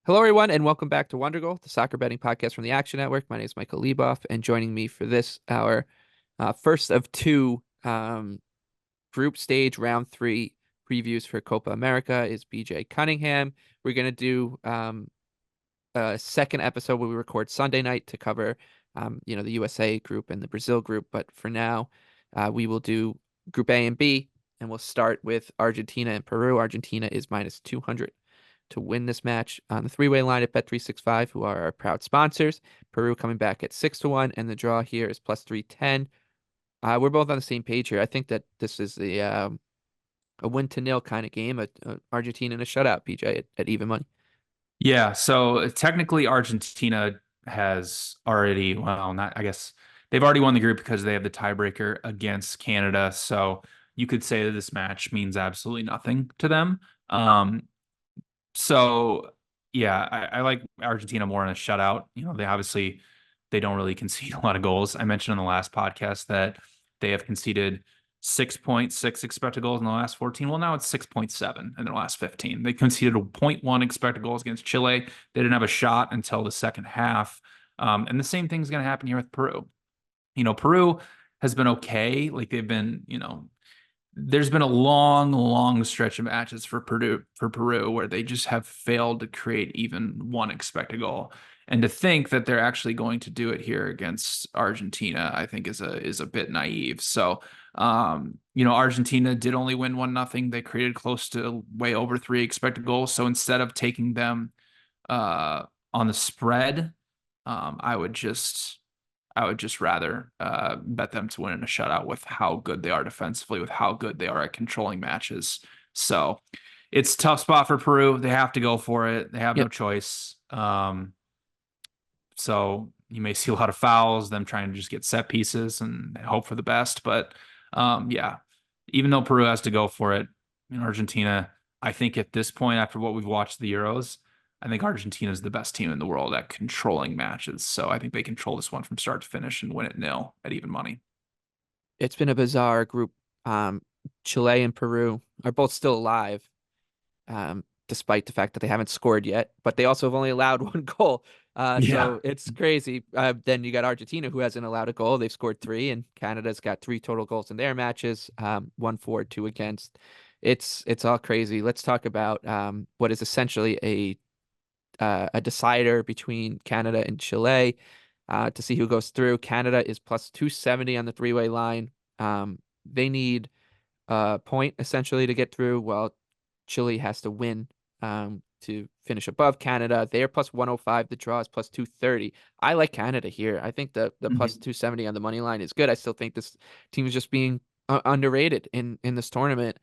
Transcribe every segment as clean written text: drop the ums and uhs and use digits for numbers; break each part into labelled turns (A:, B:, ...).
A: Hello, everyone, and welcome back to Wondergoal, the soccer betting podcast from the Action Network. My name is Michael Leboff, and joining me for this, our first of two group stage round three previews for Copa America is BJ Cunningham. We're going to do a second episode where we record Sunday night to cover, the USA group and the Brazil group. But for now, we will do Group A and B, and we'll start with Argentina and Peru. Argentina is minus 200 to win this match on the three-way line at Bet365, who are our proud sponsors. Peru coming back at 6-1, and the draw here is plus 310. We're both on the same page here. I think that this is a win-to-nil kind of game, a Argentina in a shutout, PJ, at even money.
B: Yeah, so technically Argentina has already, well, not, I guess they've already won the group because they have the tiebreaker against Canada. So you could say that this match means absolutely nothing to them. Um, so yeah, I like Argentina more in a shutout. They don't really concede a lot of goals. I mentioned in the last podcast that they have conceded 6.6 expected goals in the last 14. Well, now it's 6.7 in the last 15. They conceded a zero point 0.1 expected goals against Chile. They didn't have a shot until the second half. And the same thing's going to happen here with Peru. Peru has been okay. Like they've been, there's been a long, long stretch of matches for Peru where they just have failed to create even one expected goal. And to think that they're actually going to do it here against Argentina, I think is a bit naive. So, Argentina did only win 1-0. They created close to way over 3 expected goals. So instead of taking them on the spread, I would just rather bet them to win in a shutout with how good they are defensively, with how good they are at controlling matches. So it's a tough spot for Peru. They have to go for it. They have no
A: Yep.
B: choice. So you may see a lot of fouls, them trying to just get set pieces and hope for the best. But yeah, even though Peru has to go for it, in Argentina, I think at this point, after what we've watched the Euros, I think Argentina is the best team in the world at controlling matches. So I think they control this one from start to finish and win it nil at even money.
A: It's been a bizarre group. Chile and Peru are both still alive, despite the fact that they haven't scored yet, but they also have only allowed one goal.
B: Yeah.
A: So it's crazy. Then you got Argentina, who hasn't allowed a goal. They've scored three, and Canada's got three total goals in their matches, one for, two against. It's all crazy. Let's talk about what is essentially a decider between Canada and Chile to see who goes through. Canada is plus 270 on the three-way line. They need a point essentially to get through. Well, Chile has to win to finish above Canada. They are plus 105. The draw is plus 230. I like Canada here. I think the plus
B: Mhm.
A: 270 on the money line is good. I still think this team is just being underrated in this tournament.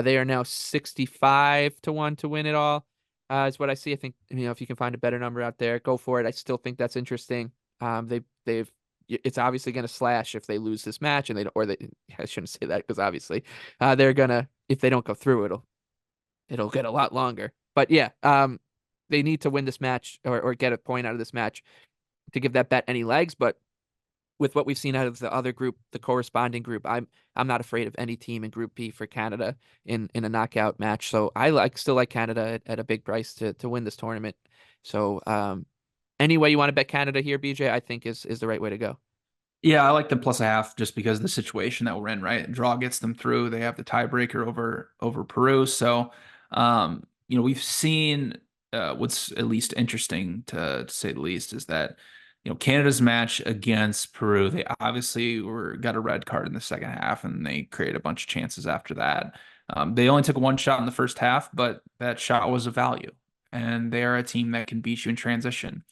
A: They are now 65 to 1 to win it all. Is what I see. I think, if you can find a better number out there, go for it. I still think that's interesting. They've it's obviously going to slash if they lose this match, and I shouldn't say that because obviously they're gonna, if they don't go through, it'll get a lot longer. But yeah, they need to win this match or get a point out of this match to give that bet any legs. But with what we've seen out of the other group, the corresponding group, I'm not afraid of any team in Group B for Canada in a knockout match. So I still like Canada at a big price to win this tournament. So any way you want to bet Canada here, BJ, I think is the right way to go.
B: Yeah, I like them plus a half just because of the situation that we're in, right? Draw gets them through. They have the tiebreaker over Peru. So, we've seen what's at least interesting to say the least is that, Canada's match against Peru, they obviously got a red card in the second half and they created a bunch of chances after that. They only took one shot in the first half, but that shot was of value. And they are a team that can beat you in transition.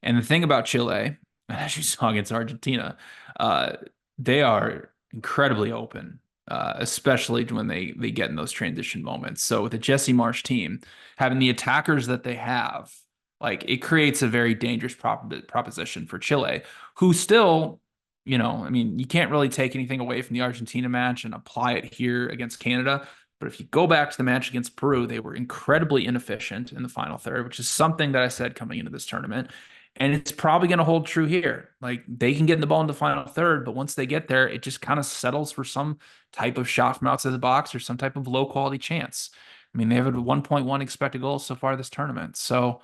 B: And the thing about Chile, as you saw against Argentina, uh, they are incredibly open, especially when they get in those transition moments. So with the Jesse Marsh team, having the attackers that they have, like it creates a very dangerous proposition for Chile, who still, I mean, you can't really take anything away from the Argentina match and apply it here against Canada. But if you go back to the match against Peru, they were incredibly inefficient in the final third, which is something that I said coming into this tournament. And it's probably going to hold true here. Like they can get in the ball in the final third, but once they get there, it just kind of settles for some type of shot from outside the box or some type of low quality chance. I mean, they have a 1.1 expected goals so far this tournament. So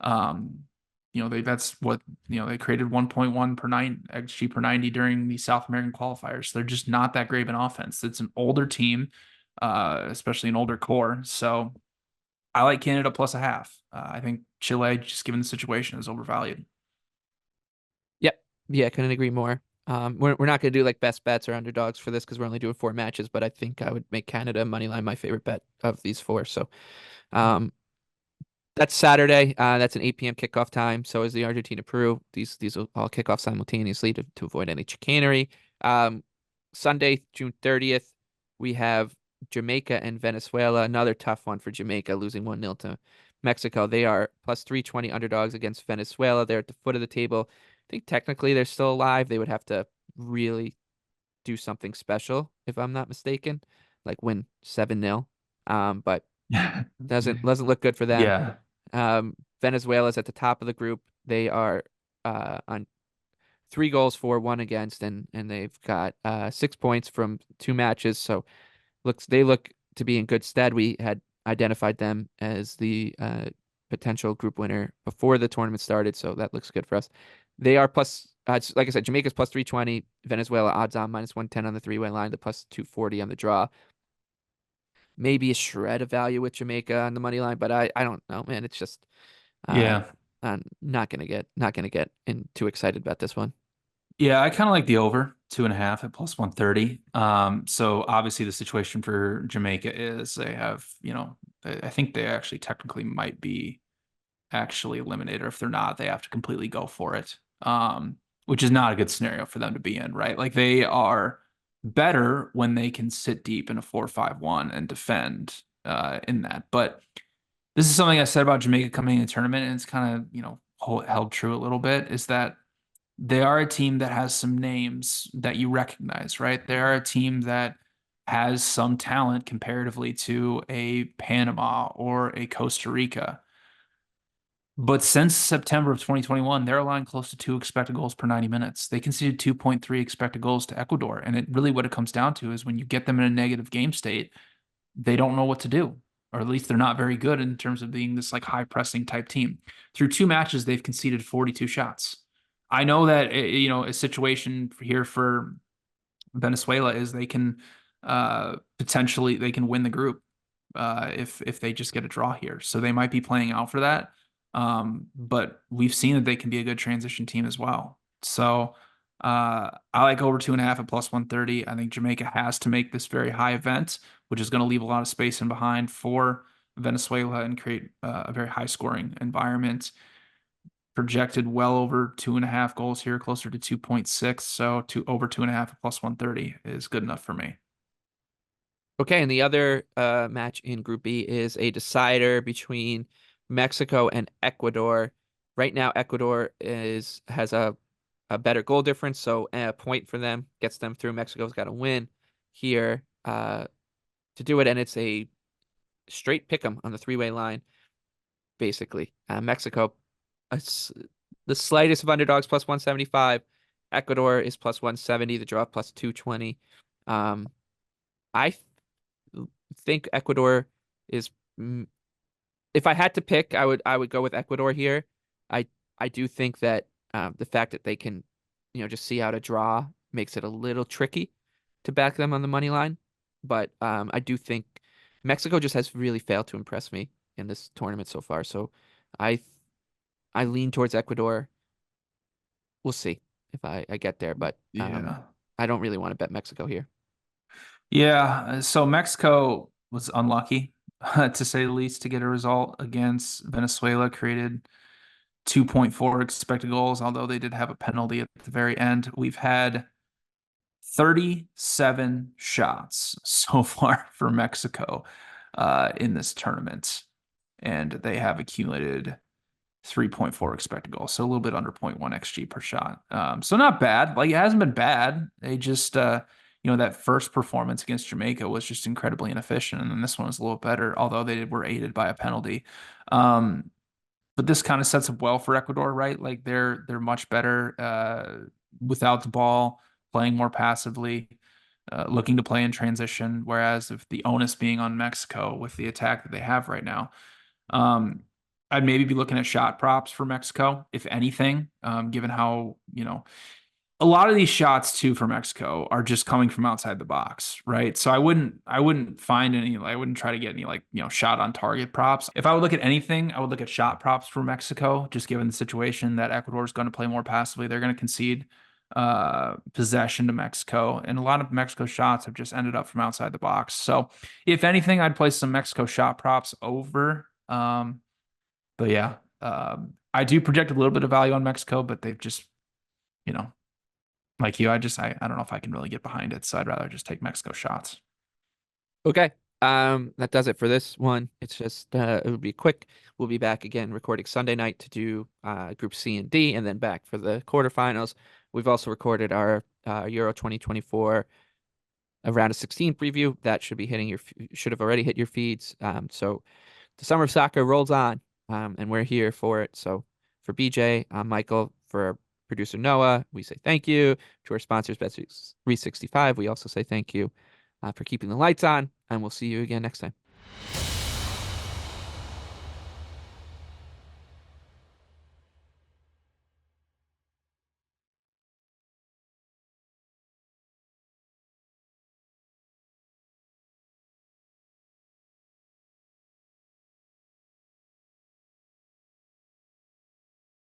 B: Um, that's what they created 1.1 per nine XG per 90 during the South American qualifiers. They're just not that great of an offense. It's an older team, especially an older core. So I like Canada plus a half. I think Chile, just given the situation, is overvalued.
A: Yep. Yeah, couldn't agree more. We're not going to do like best bets or underdogs for this because we're only doing 4 matches, but I think I would make Canada money line my favorite bet of these four. So, um, that's Saturday. That's an 8 p.m. kickoff time. So is the Argentina Peru. These will all kick off simultaneously to avoid any chicanery. Um, Sunday, June 30th, we have Jamaica and Venezuela. Another tough one for Jamaica, losing 1-0 to Mexico. They are plus 320 underdogs against Venezuela. They're at the foot of the table. I think technically they're still alive. They would have to really do something special, if I'm not mistaken, like win 7-0. But doesn't look good for them.
B: Yeah.
A: Venezuela's at the top of the group. They are on 3 goals for, one against, and they've got 6 points from 2 matches. So they look to be in good stead. We had identified them as the potential group winner before the tournament started, so that looks good for us. They are plus, like I said, Jamaica's plus 320, Venezuela odds on minus 110 on the three-way line, the plus 240 on the draw. Maybe a shred of value with Jamaica on the money line, but I don't know, man. It's just uh,
B: Yeah.
A: I'm not gonna get too excited about this one.
B: Yeah, I kind of like the over 2.5 at plus 130. So obviously the situation for Jamaica is they have, I think they actually technically might be actually eliminated, or if they're not, they have to completely go for it. Which is not a good scenario for them to be in, right? Like they are better when they can sit deep in a 4-5-1 and defend in that. But this is something I said about Jamaica coming in the tournament, and it's kind of, held true a little bit, is that they are a team that has some names that you recognize, right? They are a team that has some talent comparatively to a Panama or a Costa Rica. But since September of 2021, they're allowing close to 2 expected goals per 90 minutes. They conceded 2.3 expected goals to Ecuador. And what it comes down to is when you get them in a negative game state, they don't know what to do, or at least they're not very good in terms of being this like high pressing type team. Through 2 matches, they've conceded 42 shots. I know that a situation here for Venezuela is they can potentially they can win the group if they just get a draw here. So they might be playing out for that. But we've seen that they can be a good transition team as well. So I like over 2.5 at plus 130. I think Jamaica has to make this very high event, which is going to leave a lot of space in behind for Venezuela and create a very high scoring environment. Projected well over 2.5 goals here, closer to 2.6. So over 2.5 at plus 130 is good enough for me.
A: Okay, and the other match in Group B is a decider between Mexico and Ecuador. Right now, Ecuador has a better goal difference, so a point for them gets them through. Mexico's got to win here to do it, and it's a straight pick 'em on the three-way line, basically. Mexico, uh, s- the slightest of underdogs, plus 175. Ecuador is plus 170. The draw plus 220. Um, I think Ecuador is. If I had to pick, I would go with Ecuador here. I I do think that the fact that they can, just see out a draw makes it a little tricky to back them on the money line. But I do think Mexico just has really failed to impress me in this tournament so far. So I I lean towards Ecuador. We'll see if I get there, but
B: Yeah.
A: I don't really want to bet Mexico here.
B: Yeah. So Mexico was unlucky, to say the least, to get a result against Venezuela, created 2.4 expected goals, although they did have a penalty at the very end. We've had 37 shots so far for Mexico in this tournament, and they have accumulated 3.4 expected goals, so a little bit under zero point 0.1 xG per shot. So not bad. Like it hasn't been bad. They just, that first performance against Jamaica was just incredibly inefficient, and then this one was a little better, although they were aided by a penalty. Um, but this kind of sets up well for Ecuador, right? Like they're much better without the ball, playing more passively, looking to play in transition. Whereas if the onus being on Mexico with the attack that they have right now. Um, I'd maybe be looking at shot props for Mexico, if anything, given how, a lot of these shots too for Mexico are just coming from outside the box, right? So I wouldn't find any, I wouldn't try to get any like, shot on target props. If I would look at anything, I would look at shot props for Mexico, just given the situation that Ecuador is going to play more passively. They're going to concede possession to Mexico, and a lot of Mexico shots have just ended up from outside the box. So if anything, I'd place some Mexico shot props over. But yeah, I do project a little bit of value on Mexico, but they've just, you know, like you, I don't know if I can really get behind it. So I'd rather just take Mexico shots.
A: Okay. That does it for this one. It's just it would be quick. We'll be back again recording Sunday night to do Group C and D, and then back for the quarterfinals. We've also recorded our Euro 2024 a round of 16 preview that should be hitting should have already hit your feeds. So the summer of soccer rolls on, and we're here for it. So for BJ, I'm Michael. For our producer Noah, we say thank you. To our sponsors, Bet365, we also say thank you for keeping the lights on, and we'll see you again next time.